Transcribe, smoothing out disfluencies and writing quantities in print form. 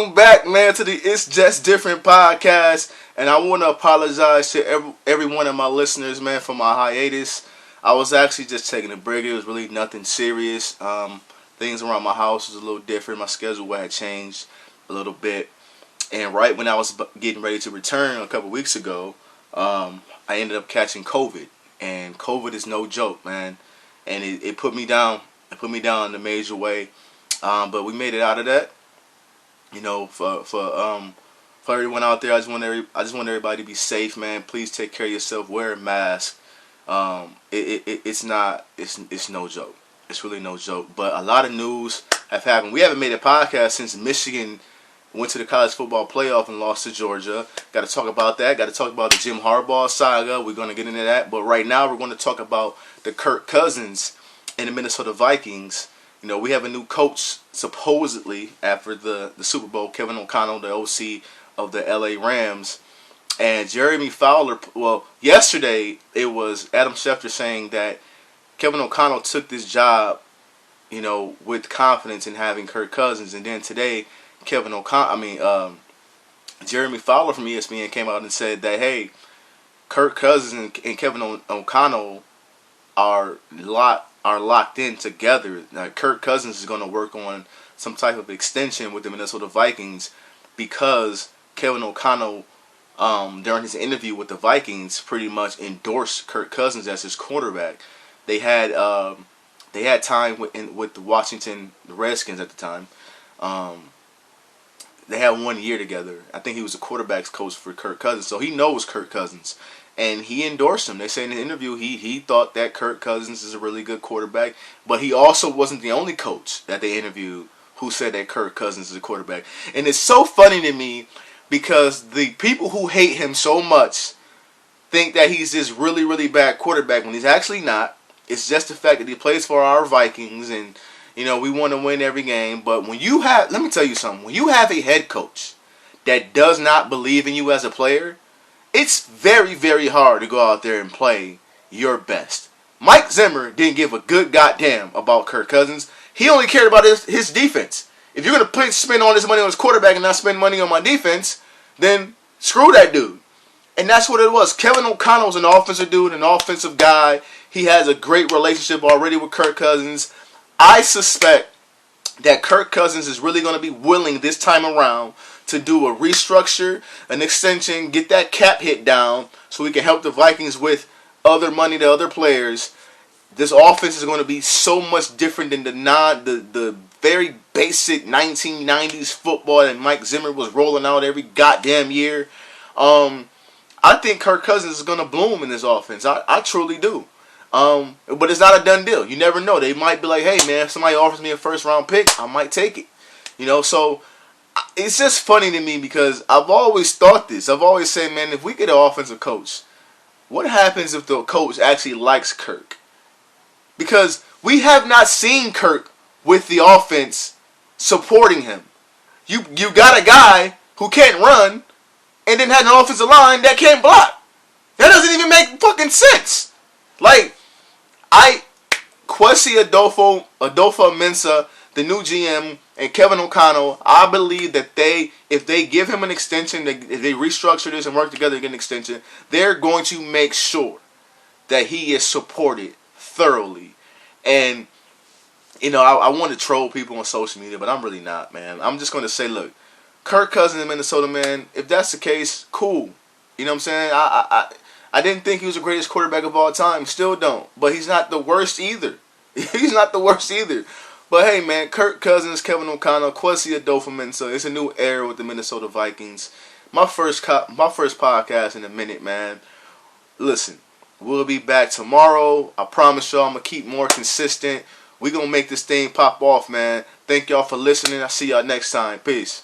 Welcome back, man, to the It's Just Different podcast. And I want to apologize to every one of my listeners, man, for my hiatus. I was actually just taking a break. It was really nothing serious. Things around my house was a little different. My schedule had changed a little bit. And right when I was getting ready to return a couple weeks ago, I ended up catching COVID. And COVID is no joke, man. And it put me down. It put me down in a major way. But we made it out of that. You know, for everyone out there, I just want everybody to be safe, man. Please take care of yourself. Wear a mask. It's no joke. It's really no joke. But a lot of news have happened. We haven't made a podcast since Michigan went to the college football playoff and lost to Georgia. Got to talk about that. Got to talk about the Jim Harbaugh saga. We're going to get into that. But right now, we're going to talk about the Kirk Cousins and the Minnesota Vikings. You know, we have a new coach, supposedly, after the Super Bowl, Kevin O'Connell, the OC of the LA Rams. And Jeremy Fowler, well, yesterday it was Adam Schefter saying that Kevin O'Connell took this job, you know, with confidence in having Kirk Cousins. And then today, Jeremy Fowler from ESPN came out and said that, hey, Kirk Cousins and Kevin O'Connell are locked in together. Now, Kirk Cousins is going to work on some type of extension with the Minnesota Vikings because Kevin O'Connell, during his interview with the Vikings, pretty much endorsed Kirk Cousins as his quarterback. They had time with the Washington Redskins at the time. They had 1 year together. I think he was the quarterback's coach for Kirk Cousins, so he knows Kirk Cousins. And he endorsed him. They say in the interview he thought that Kirk Cousins is a really good quarterback. But he also wasn't the only coach that they interviewed who said that Kirk Cousins is a quarterback. And it's so funny to me because the people who hate him so much think that he's this really, really bad quarterback when he's actually not. It's just the fact that he plays for our Vikings and, you know, we want to win every game. But when you have, let me tell you something. When you have a head coach that does not believe in you as a player, it's very, very hard to go out there and play your best. Mike Zimmer didn't give a good goddamn about Kirk Cousins. He only cared about his defense. If you're going to spend all this money on his quarterback and not spend money on my defense, then screw that dude. And that's what it was. Kevin O'Connell's an offensive dude, an offensive guy. He has a great relationship already with Kirk Cousins. I suspect that Kirk Cousins is really going to be willing this time around to do a restructure, an extension, get that cap hit down so we can help the Vikings with other money to other players. This offense is going to be so much different than the very basic 1990s football that Mike Zimmer was rolling out every goddamn year. I think Kirk Cousins is going to bloom in this offense. I truly do. But it's not a done deal. You never know. They might be like, hey, man, if somebody offers me a first-round pick, I might take it. You know, so it's just funny to me because I've always thought this. I've always said, man, if we get an offensive coach, what happens if the coach actually likes Kirk? Because we have not seen Kirk with the offense supporting him. You got a guy who can't run and then had an offensive line that can't block. That doesn't even make fucking sense. Like, Kwesi Adolfo-Mensah, the new GM, and Kevin O'Connell, I believe that if they give him an extension, if they restructure this and work together to get an extension, they're going to make sure that he is supported thoroughly. And, you know, I want to troll people on social media, but I'm really not, man. I'm just going to say, look, Kirk Cousins in Minnesota, man, if that's the case, cool. You know what I'm saying? I didn't think he was the greatest quarterback of all time. Still don't. But he's not the worst either. He's not the worst either. But hey, man, Kirk Cousins, Kevin O'Connell, Kwesi Adolfo-Mensah. It's a new era with the Minnesota Vikings. My first podcast in a minute, man. Listen, we'll be back tomorrow. I promise y'all I'm going to keep more consistent. We're going to make this thing pop off, man. Thank y'all for listening. I'll see y'all next time. Peace.